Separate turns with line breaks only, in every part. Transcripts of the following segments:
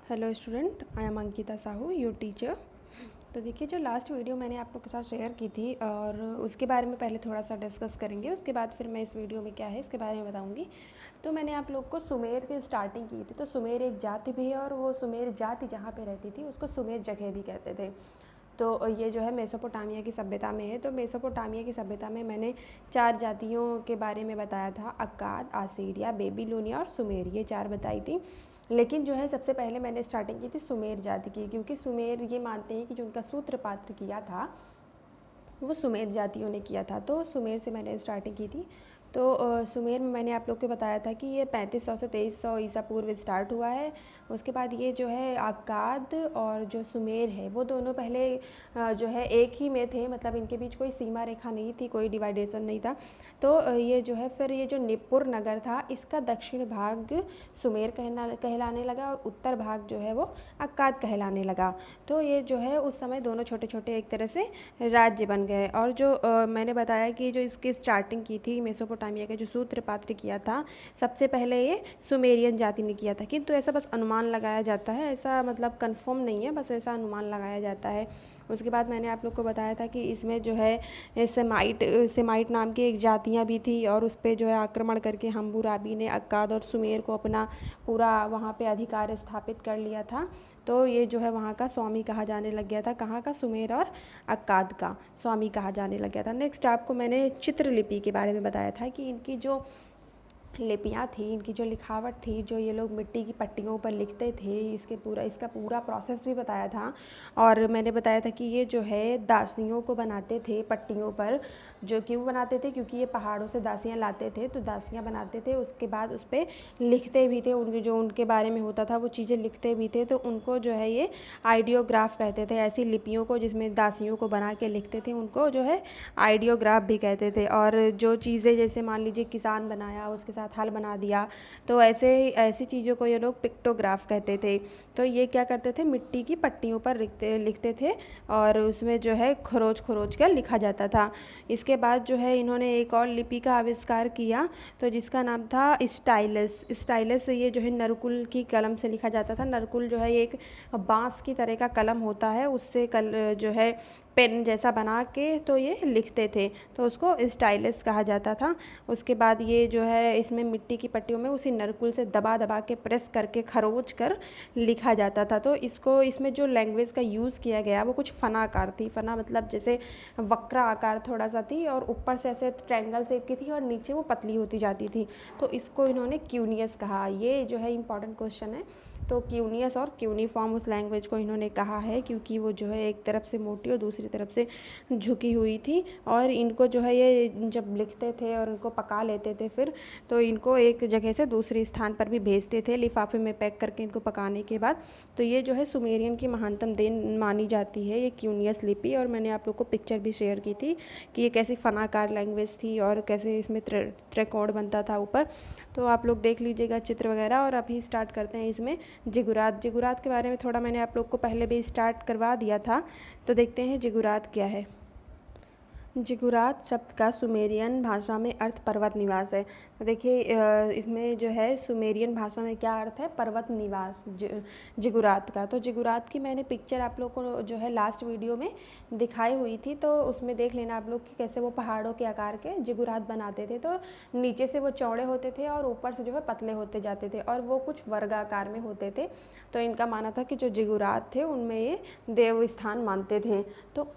Hello student, I am Ankita Sahu, your teacher. तो देखिए, जो लास्ट वीडियो मैंने आप लोग के साथ शेयर की थी और उसके बारे में पहले थोड़ा सा डिस्कस करेंगे। उसके बाद फिर मैं इस वीडियो में क्या है इसके बारे में बताऊंगी। तो मैंने आप लोग को सुमेर की स्टार्टिंग की थी। तो सुमेर एक जाति भी है और वो सुमेर जाति जहाँ पे रहती थी उसको सुमेर जगह भी कहते थे। तो ये जो है मेसोपोटामिया की सभ्यता में है। तो मेसोपोटामिया की सभ्यता में मैंने 4 जातियों के बारे में बताया था: अक्काद, आसीरिया, बेबीलोनिया और सुमेर, ये 4 बताई थी। लेकिन जो है सबसे पहले मैंने स्टार्टिंग की थी सुमेर जाति की, क्योंकि सुमेर ये मानते हैं कि जो उनका सूत्रपात्र किया था वो सुमेर जातियों ने किया था। तो सुमेर से मैंने स्टार्टिंग की थी। तो सुमेर में मैंने आप लोग को बताया था कि ये 3500 से 2300 ईसा पूर्व स्टार्ट हुआ है। उसके बाद ये जो है अक्काद और जो सुमेर है वो दोनों पहले जो है एक ही में थे, मतलब इनके बीच कोई सीमा रेखा नहीं थी, कोई डिवाइडेशन नहीं था। तो ये जो है फिर ये जो निप्पुर नगर था इसका दक्षिण भाग सुमेर कहलाने लगा और उत्तर भाग जो है वो अक्काद कहलाने लगा। तो ये जो है उस समय दोनों छोटे छोटे एक तरह से राज्य बन गए। और जो मैंने बताया कि जो इसकी स्टार्टिंग की थी मेसोपोटामिया के जो सूत्रपात्र किया था सबसे पहले ये सुमेरियन जाति ने किया था, किंतु ऐसा बस अनुमान लगाया जाता है, ऐसा मतलब कंफर्म नहीं है, बस ऐसा अनुमान लगाया जाता है। उसके बाद मैंने आप लोग को बताया था कि इसमें जो है सेमाइट नाम की एक जातियाँ भी थी और उस पर जो है आक्रमण करके हम्मुराबी ने अक्काद और सुमेर को अपना पूरा वहाँ पे अधिकार स्थापित कर लिया था। तो ये जो है वहाँ का स्वामी कहा जाने लग गया था। कहाँ का? सुमेर और अक्काद का स्वामी कहा जाने लग गया था। नेक्स्ट आपको मैंने चित्रलिपि के बारे में बताया था कि इनकी जो लिपियाँ थी, इनकी जो लिखावट थी, जो ये लोग मिट्टी की पट्टियों पर लिखते थे, इसका पूरा प्रोसेस भी बताया था। और मैंने बताया था कि ये जो है दासियों को बनाते थे पट्टियों पर। जो क्यों बनाते थे? क्योंकि ये पहाड़ों से दासियाँ लाते थे, तो दासियाँ बनाते थे, उसके बाद उस पर लिखते भी थे, उनके जो उनके बारे में होता था वो चीज़ें लिखते भी थे। तो उनको जो है ये आइडियोग्राफ कहते थे। ऐसी लिपियों को जिसमें दासियों को बना के लिखते थे उनको जो है आइडियोग्राफ भी कहते थे। और जो चीज़ें जैसे मान लीजिए किसान बनाया, उसके साथ हल बना दिया, तो ऐसी चीज़ों को ये लोग पिक्टोग्राफ कहते थे। तो ये क्या करते थे? मिट्टी की पट्टियों पर लिखते थे और उसमें जो है खरोच खरोच कर लिखा जाता था। इसके बाद जो है इन्होंने एक और लिपि का आविष्कार किया, तो जिसका नाम था स्टाइलस। ये जो है नरकुल की कलम से लिखा जाता था। नरकुल जो है एक बांस की तरह का कलम होता है, उससे जो है पेन जैसा बना के तो ये लिखते थे, तो उसको स्टाइलस कहा जाता था। उसके बाद ये जो है इसमें मिट्टी की पट्टियों में उसी नरकुल से दबा दबा के प्रेस करके खरोच कर लिखा जाता था। तो इसमें जो लैंग्वेज का यूज़ किया गया वो कुछ फना आकार थी। फना मतलब जैसे वक्र आकार थोड़ा सा थी और ऊपर से ऐसे ट्रायंगल शेप की थी और नीचे वो पतली होती जाती थी। तो इसको इन्होंने क्यूनियस कहा। ये जो है इंपॉर्टेंट क्वेश्चन है। तो क्यूनियस और क्यूनिफॉर्म उस लैंग्वेज को इन्होंने कहा है, क्योंकि वो जो है एक तरफ से मोटी और दूसरी तरफ से झुकी हुई थी। और इनको जो है ये जब लिखते थे और इनको पका लेते थे फिर, तो इनको एक जगह से दूसरे स्थान पर भी भेजते थे लिफाफे में पैक करके इनको पकाने के बाद। तो ये जो है सुमेरियन की महानतम देन मानी जाती है ये क्यूनियस लिपि। और मैंने आप लोग को पिक्चर भी शेयर की थी कि ये कैसी फनाकार लैंग्वेज थी और कैसे इसमें त्रिकोण बनता था ऊपर। तो आप लोग देख लीजिएगा चित्र वगैरह। और अभी स्टार्ट करते हैं इसमें जिगुरात के बारे में थोड़ा मैंने आप लोग को पहले भी स्टार्ट करवा दिया था। तो देखते हैं जिगुरात क्या है। जिगुरात शब्द का सुमेरियन भाषा में अर्थ पर्वत निवास है। तो देखिए इसमें जो है सुमेरियन भाषा में क्या अर्थ है? पर्वत निवास जिगुरात का। तो जिगुरात की मैंने पिक्चर आप लोग को जो है लास्ट वीडियो में दिखाई हुई थी, तो उसमें देख लेना आप लोग कि कैसे वो पहाड़ों के आकार के जिगुरात बनाते थे। तो नीचे से वो चौड़े होते थे और ऊपर से जो है पतले होते जाते थे और वो कुछ वर्गाकार में होते थे। तो इनका मानना था कि जो जिगुरात थे उनमें ये देव स्थान मानते थे। तो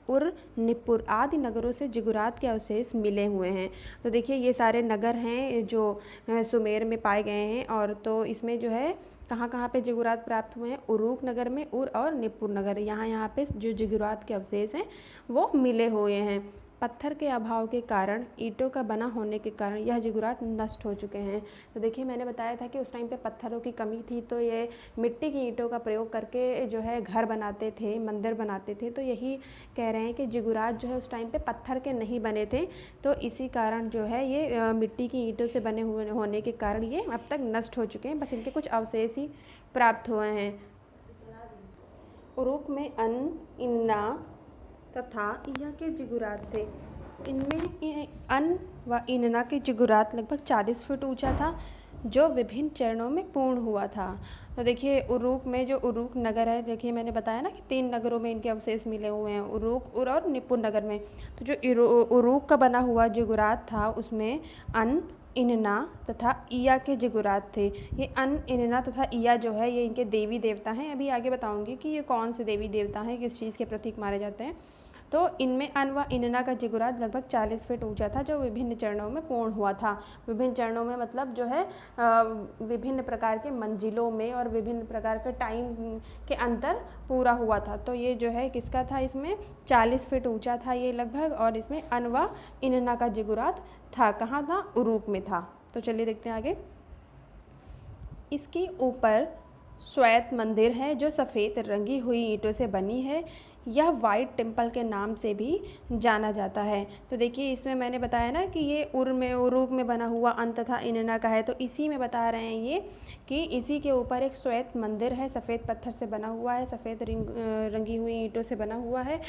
उर निप्पुर आदि नगरों से जिगुरात के अवशेष मिले हुए हैं। तो देखिए ये सारे नगर हैं जो सुमेर में पाए गए हैं। और तो इसमें जो है कहाँ कहाँ पे जिगुरात प्राप्त हुए हैं? उरूक नगर में, उर और निप्पुर नगर, यहाँ पे जो जिगुरात के अवशेष हैं वो मिले हुए हैं। पत्थर के अभाव के कारण, ईंटों का बना होने के कारण यह जिगुरात नष्ट हो चुके हैं। तो देखिए मैंने बताया था कि उस टाइम पे पत्थरों की कमी थी, तो ये मिट्टी की ईंटों का प्रयोग करके जो है घर बनाते थे, मंदिर बनाते थे। तो यही कह रहे हैं कि जिगुरात जो है उस टाइम पे पत्थर के नहीं बने थे, तो इसी कारण जो है ये मिट्टी की ईंटों से बने हुए होने के कारण ये अब तक नष्ट हो चुके हैं, बस इनके कुछ अवशेष ही प्राप्त हुए हैं। उरूक में इन्ना तथा यह के जिगुरात थे। इनमें अन व इन्ना के जिगुरात लगभग 40 फीट ऊंचा था जो विभिन्न चरणों में पूर्ण हुआ था। तो देखिए उरूक में जो उरूक नगर है, देखिए मैंने बताया ना कि 3 नगरों में इनके अवशेष मिले हुए हैं, उरूक, उर और निपुण नगर में। तो जो उरूक का बना हुआ जिगुरात था उसमें अन, इनना तथा इया के जिगुरात थे। ये अन, इनना तथा इया जो है ये इनके देवी देवता हैं। अभी आगे बताऊंगी कि ये कौन से देवी देवता हैं, किस चीज़ के प्रतीक माने जाते हैं। तो इनमें अन व इनना का जिगुरात लगभग 40 फीट ऊंचा था, जो विभिन्न चरणों में पूर्ण हुआ था। विभिन्न चरणों में मतलब जो है विभिन्न प्रकार के मंजिलों में और विभिन्न प्रकार के टाइम के अंतर पूरा हुआ था। तो ये जो है किसका था, इसमें 40 फीट ऊंचा था ये लगभग, और इसमें अन व इनना का जिगुरात था। कहाँ था? उरूक में था। तो चलिए देखते हैं आगे। इसके ऊपर श्वेत मंदिर है जो सफ़ेद रंगी हुई ईंटों से बनी है। यह वाइट टेम्पल के नाम से भी जाना जाता है। तो देखिए इसमें मैंने बताया ना कि ये उरूक में बना हुआ अन तथा इनना का है, तो इसी में बता रहे हैं ये कि इसी के ऊपर एक श्वेत मंदिर है, सफ़ेद पत्थर से बना हुआ है, सफ़ेद रंगी हुई ईंटों से बना हुआ है,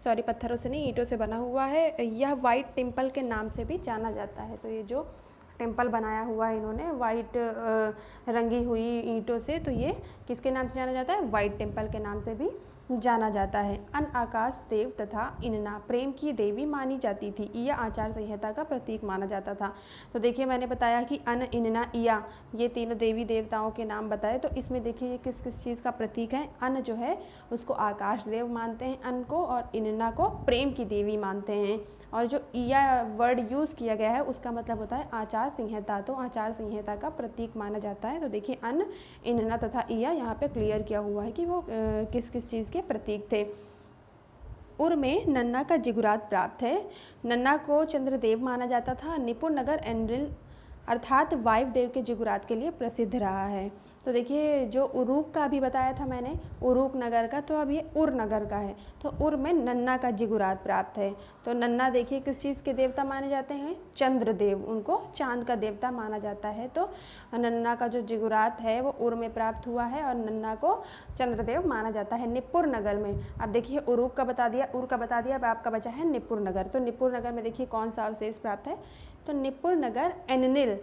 सॉरी पत्थरों से नहीं, ईंटों से बना हुआ है। यह वाइट टेम्पल के नाम से भी जाना जाता है। तो ये जो टेम्पल बनाया हुआ है इन्होंने वाइट रंगी हुई ईंटों से, तो ये किसके नाम से जाना जाता है? वाइट टेम्पल के नाम से भी जाना जाता है। अन आकाश देव तथा इनना प्रेम की देवी मानी जाती थी। इया आचार संहिता का प्रतीक माना जाता था। तो देखिए मैंने बताया कि अन, इनना, इया ये तीनों देवी देवताओं के नाम बताए। तो इसमें देखिए ये किस किस चीज़ का प्रतीक है। अन जो है उसको आकाश देव मानते हैं अन को, और इनना को प्रेम की देवी मानते हैं। और जो इया वर्ड यूज़ किया गया है उसका मतलब होता है आचार संहिता। तो आचार संहिता का प्रतीक माना जाता है। तो देखिए अन, इनना तथा इया यहाँ पे क्लियर किया हुआ है कि वो किस किस चीज़ के प्रतीक थे। उर में नन्ना का जिगुरात प्राप्त है। नन्ना को चंद्रदेव माना जाता था। निपुण नगर एनरिल अर्थात वायुदेव के जिगुरात के लिए प्रसिद्ध रहा है। तो देखिए जो उरूक का अभी बताया था मैंने, उरूक नगर का, तो अब ये उर नगर का है। तो उर में नन्ना का जिगुरात प्राप्त है। तो नन्ना देखिए किस चीज़ के देवता माने जाते हैं? चंद्रदेव, उनको चांद का देवता माना जाता है। तो नन्ना का जो जिगुरात है वो उर में प्राप्त हुआ है और नन्ना को चंद्रदेव माना जाता है निपुर नगर में। अब देखिए उरूक का बता दिया, उर का बता दिया, अब आपका बचा है निपुर नगर। तो निपुर नगर में देखिए कौन सा अवशेष प्राप्त है? तो निपुर नगर एननिल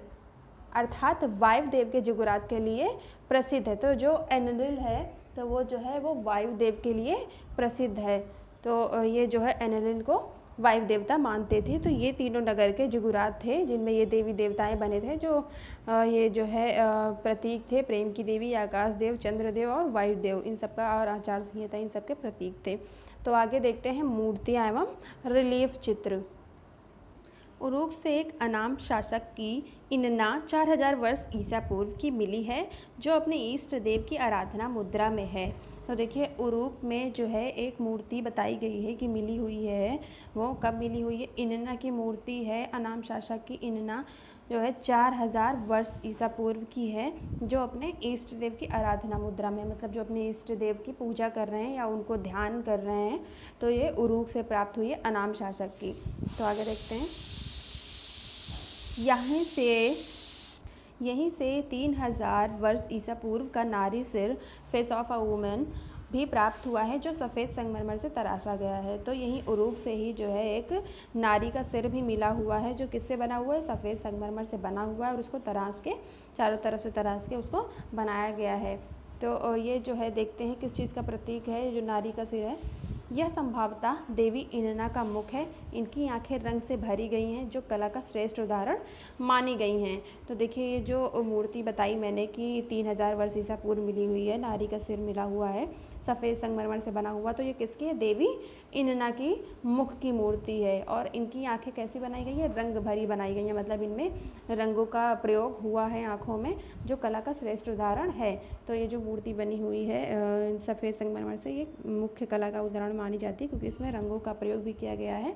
अर्थात वायुदेव के जिगुरात के लिए प्रसिद्ध है। तो जो एननिल है तो वो जो है वो वायुदेव के लिए प्रसिद्ध है। तो ये जो है एननिल को वायु देवता मानते थे। तो ये तीनों नगर के जिगुरात थे जिनमें ये देवी देवताएं बने थे, जो ये जो है प्रतीक थे। प्रेम की देवी, आकाश देव, चंद्रदेव और वायुदेव, इन सबका और आचार संहिता इन सबके प्रतीक थे। तो आगे देखते हैं मूर्तियाँ एवं रिलीफ चित्र। उरूक से एक अनाम शासक की इनना 4000 वर्ष ईसा पूर्व की मिली है, जो अपने इष्ट देव की आराधना मुद्रा में है। तो देखिए उरूक में जो है एक मूर्ति बताई गई है कि मिली हुई है। वो कब मिली हुई है? इनना की मूर्ति है, अनाम शासक की इनना जो है 4000 वर्ष ईसा पूर्व की है, जो अपने इष्ट देव की आराधना मुद्रा में, मतलब जो अपने इष्ट देव की पूजा कर रहे हैं या उनको ध्यान कर रहे हैं, तो ये उरूक से प्राप्त हुई है अनाम शासक की। तो आगे देखते हैं। यहीं से 3000 वर्ष ईसा पूर्व का नारी सिर, फेस ऑफ अ वुमेन, भी प्राप्त हुआ है, जो सफ़ेद संगमरमर से तराशा गया है। तो यहीं उरूक से ही जो है एक नारी का सिर भी मिला हुआ है, जो किससे बना हुआ है? सफ़ेद संगमरमर से बना हुआ है, और उसको तराश के चारों तरफ से तराश के उसको बनाया गया है। तो ये जो है देखते हैं किस चीज़ का प्रतीक है। जो नारी का सिर है यह संभवतः देवी इनना का मुख है। इनकी आंखें रंग से भरी गई हैं, जो कला का श्रेष्ठ उदाहरण मानी गई हैं। तो देखिए ये जो मूर्ति बताई मैंने कि 3000 वर्ष ईसा पूर्व मिली हुई है, नारी का सिर मिला हुआ है, सफ़ेद संगमरमर से बना हुआ, तो ये किसकी है? देवी इनना की मुख की मूर्ति है। और इनकी आंखें कैसी बनाई गई है? रंग भरी बनाई गई हैं, मतलब इनमें रंगों का प्रयोग हुआ है आँखों में, जो कला का श्रेष्ठ उदाहरण है। तो ये जो मूर्ति बनी हुई है सफ़ेद संगमरमर से, ये मुख्य कला का उदाहरण मानी जाती है, क्योंकि इसमें रंगों का प्रयोग भी किया गया है।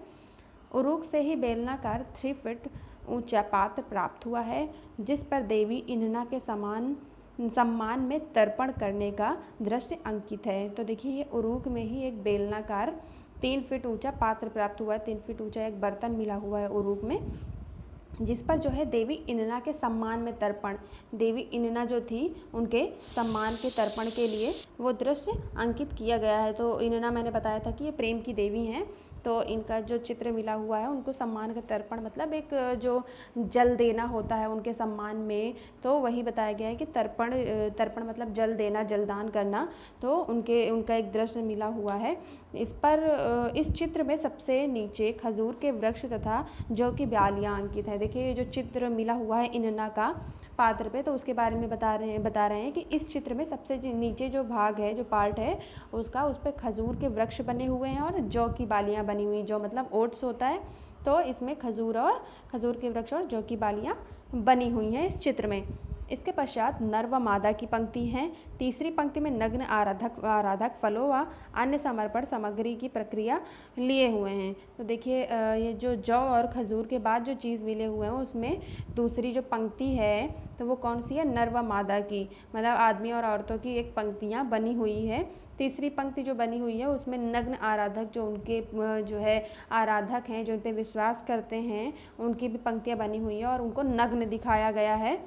उरूक से ही बेलनाकार 3 फीट ऊंचा पात्र प्राप्त हुआ है, जिस पर देवी इनना के सम्मान में तर्पण करने का दृश्य अंकित है। तो देखिए ये उरूक में ही एक बेलनाकार 3 फीट ऊंचा पात्र प्राप्त हुआ है, 3 फीट ऊंचा एक बर्तन मिला हुआ है उरूक में, जिस पर जो है देवी इनना के सम्मान में तर्पण, देवी इनना जो थी उनके सम्मान के तर्पण के लिए वो दृश्य अंकित किया गया है। तो इनना मैंने बताया था कि ये प्रेम की देवी हैं, तो इनका जो चित्र मिला हुआ है उनको सम्मान का तर्पण मतलब एक जो जल देना होता है उनके सम्मान में, तो वही बताया गया है कि तर्पण मतलब जल देना, जलदान करना। तो उनका एक दृश्य मिला हुआ है। इस चित्र में सबसे नीचे खजूर के वृक्ष तथा जौ की ब्यालियाँ अंकित है। देखिए ये जो चित्र मिला हुआ है इनना का पात्र पे, तो उसके बारे में बता रहे हैं कि इस चित्र में सबसे नीचे जो भाग है, जो पार्ट है उसका, उस पर खजूर के वृक्ष बने हुए हैं और जौ की बालियाँ बनी हुई। जौ मतलब ओट्स होता है, तो इसमें खजूर के वृक्ष और जौ की बालियाँ बनी हुई हैं इस चित्र में। इसके पश्चात नर व मादा की पंक्ति है। तीसरी पंक्ति में नग्न आराधक फलों व अन्य समर्पण सामग्री की प्रक्रिया लिए हुए हैं। तो देखिए ये जो जौ और खजूर के बाद जो चीज़ मिले हुए हैं उसमें दूसरी जो पंक्ति है तो वो कौन सी है, नर व मादा की, मतलब आदमी और औरतों की एक पंक्तियाँ बनी हुई है। तीसरी पंक्ति जो बनी हुई है उसमें नग्न आराधक, जो उनके जो है आराधक हैं, जो उन पर विश्वास करते हैं, उनकी भी पंक्तियाँ बनी हुई है और उनको नग्न दिखाया गया है।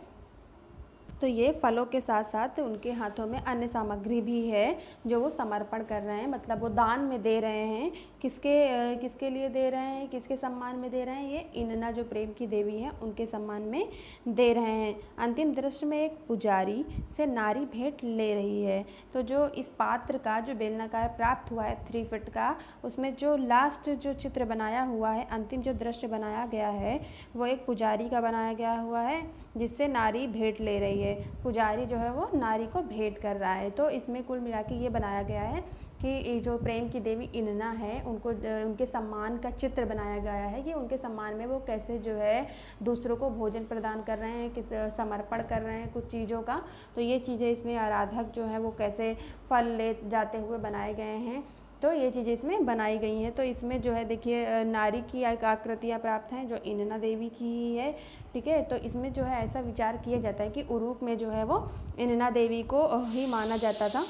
तो ये फलों के साथ साथ उनके हाथों में अन्य सामग्री भी है जो वो समर्पण कर रहे हैं, मतलब वो दान में दे रहे हैं। किसके लिए दे रहे हैं, किसके सम्मान में दे रहे हैं, ये इनना जो प्रेम की देवी है उनके सम्मान में दे रहे हैं। अंतिम दृश्य में एक पुजारी से नारी भेंट ले रही है। तो जो इस पात्र का जो बेलनाकार प्राप्त हुआ है 3 फीट का, उसमें जो लास्ट जो चित्र बनाया हुआ है, अंतिम जो दृश्य बनाया गया है वो एक पुजारी का बनाया गया हुआ है जिससे नारी भेंट ले रही है। पुजारी जो है वो नारी को भेंट कर रहा है। तो इसमें कुल मिला के ये बनाया गया है कि जो प्रेम की देवी इनना है उनको उनके सम्मान का चित्र बनाया गया है कि उनके सम्मान में वो कैसे जो है दूसरों को भोजन प्रदान कर रहे हैं, किस समर्पण कर रहे हैं कुछ चीज़ों का। तो ये चीज़ें इसमें आराधक जो है वो कैसे फल ले जाते हुए बनाए गए हैं, तो ये चीज़ें इसमें बनाई गई हैं। तो इसमें जो है देखिए नारी की आकृतियाँ प्राप्त हैं जो इनना देवी की ही है, ठीक है। तो इसमें जो है ऐसा विचार किया जाता है कि उरूक में जो है वो इनना देवी को ही माना जाता था।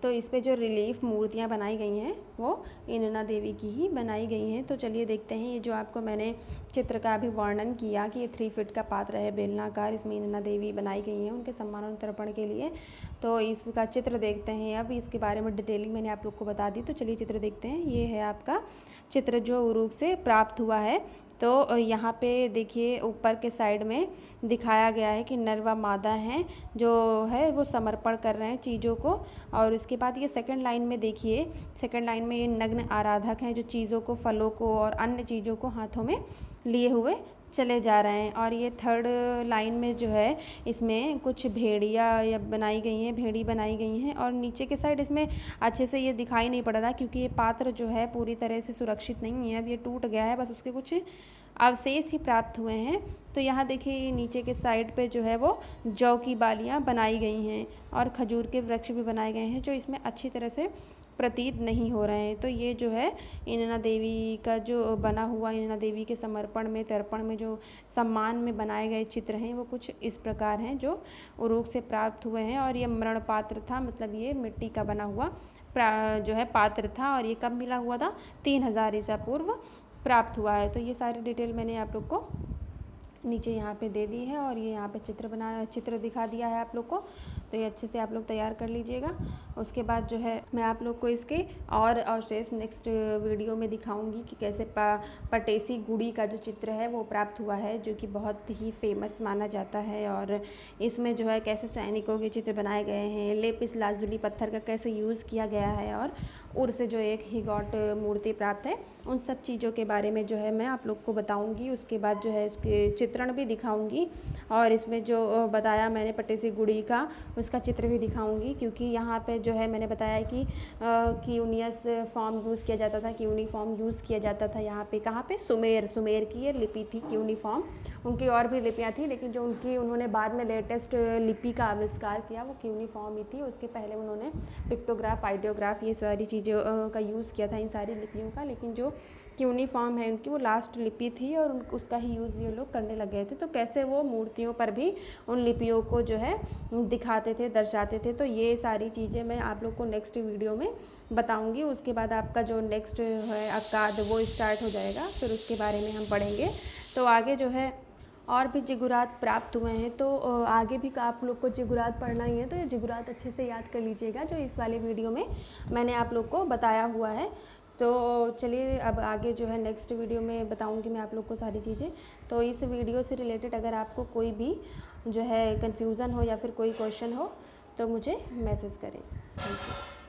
तो इस पे जो रिलीफ मूर्तियाँ बनाई गई हैं वो इनना देवी की ही बनाई गई हैं। तो चलिए देखते हैं, ये जो आपको मैंने चित्र का अभी वर्णन किया कि ये 3 फीट का पात्र है बेलनाकार, इसमें इनना देवी बनाई गई हैं उनके सम्मान तर्पण के लिए। तो इसका चित्र देखते हैं। अब इसके बारे में डिटेलिंग मैंने आप लोग को बता दी, तो चलिए चित्र देखते हैं। ये है आपका चित्र जो उरूक से प्राप्त हुआ है। तो यहाँ पे देखिए ऊपर के साइड में दिखाया गया है कि नर व मादा हैं जो है वो समर्पण कर रहे हैं चीज़ों को। और उसके बाद ये सेकंड लाइन में देखिए, सेकंड लाइन में ये नग्न आराधक हैं जो चीज़ों को, फलों को और अन्य चीज़ों को हाथों में लिए हुए चले जा रहे हैं। और ये थर्ड लाइन में जो है इसमें कुछ भेड़ी बनाई गई हैं और नीचे के साइड इसमें अच्छे से ये दिखाई नहीं पड़ रहा क्योंकि ये पात्र जो है पूरी तरह से सुरक्षित नहीं है, अब ये टूट गया है, बस उसके कुछ अवशेष ही प्राप्त हुए हैं। तो यहाँ देखिए ये नीचे के साइड पे जो है वो जौ की बालियाँ बनाई गई हैं और खजूर के वृक्ष भी बनाए गए हैं जो इसमें अच्छी तरह से प्रतीत नहीं हो रहे हैं। तो ये जो है इनना देवी का जो बना हुआ, इनना देवी के समर्पण में, तर्पण में जो सम्मान में बनाए गए चित्र हैं वो कुछ इस प्रकार हैं जो उरूक से प्राप्त हुए हैं। और ये मरण पात्र था, मतलब ये मिट्टी का बना हुआ जो है पात्र था और ये कब मिला हुआ था, 3000 ईसा पूर्व प्राप्त हुआ है। तो ये सारी डिटेल मैंने आप लोग को नीचे यहाँ पे दे दी है और ये यहाँ पे चित्र दिखा दिया है आप लोग को। तो ये अच्छे से आप लोग तैयार कर लीजिएगा। उसके बाद जो है मैं आप लोग को इसके और शेष नेक्स्ट वीडियो में दिखाऊंगी कि कैसे पटेसी गुड़ी का जो चित्र है वो प्राप्त हुआ है, जो कि बहुत ही फेमस माना जाता है। और इसमें जो है कैसे सैनिकों के चित्र बनाए गए हैं, लेपिस लाजुली पत्थर का कैसे यूज़ किया गया है और उर से जो एक हिगॉट मूर्ति प्राप्त है, उन सब चीज़ों के बारे में जो है मैं आप लोग को बताऊंगी। उसके बाद जो है उसके चित्रण भी दिखाऊंगी और इसमें जो बताया मैंने पटेसी गुड़ी का, उसका चित्र भी दिखाऊंगी। क्योंकि यहाँ पे जो है मैंने बताया कि क्यूनियस फॉर्म यूज़ किया जाता था, क्यूनिफॉर्म यूज़ किया जाता था यहाँ पे। कहाँ पे, सुमेर की ये लिपि थी क्यूनिफॉर्म। उनकी और भी लिपियाँ थी लेकिन जो उन्होंने बाद में लेटेस्ट लिपि का आविष्कार किया वो क्यूनिफॉर्म ही थी। उसके पहले उन्होंने पिक्टोग्राफ, आइडियोग्राफ, ये सारी चीज़ों का यूज़ किया था इन सारी लिपियों का। लेकिन जो क्यूनिफॉर्म है उनकी वो लास्ट लिपि थी और उसका ही यूज़ ये लोग करने लग गए थे। तो कैसे वो मूर्तियों पर भी उन लिपियों को जो है दिखाते थे, दर्शाते थे। तो ये सारी चीज़ें मैं आप लोग को नेक्स्ट वीडियो में बताऊंगी। उसके बाद आपका जो नेक्स्ट है अक्काद वो स्टार्ट हो जाएगा, फिर उसके बारे में हम पढ़ेंगे। तो आगे जो है और भी जिगुरात प्राप्त हुए हैं, तो आगे भी आप लोग को जिगुरात पढ़ना ही है, तो ये जिगुरात अच्छे से याद कर लीजिएगा जो इस वाले वीडियो में मैंने आप लोग को बताया हुआ है। तो चलिए अब आगे जो है नेक्स्ट वीडियो में बताऊंगी मैं आप लोग को सारी चीज़ें। तो इस वीडियो से रिलेटेड अगर आपको कोई भी जो है कन्फ्यूज़न हो या फिर कोई क्वेश्चन हो तो मुझे मैसेज करें। Thank you.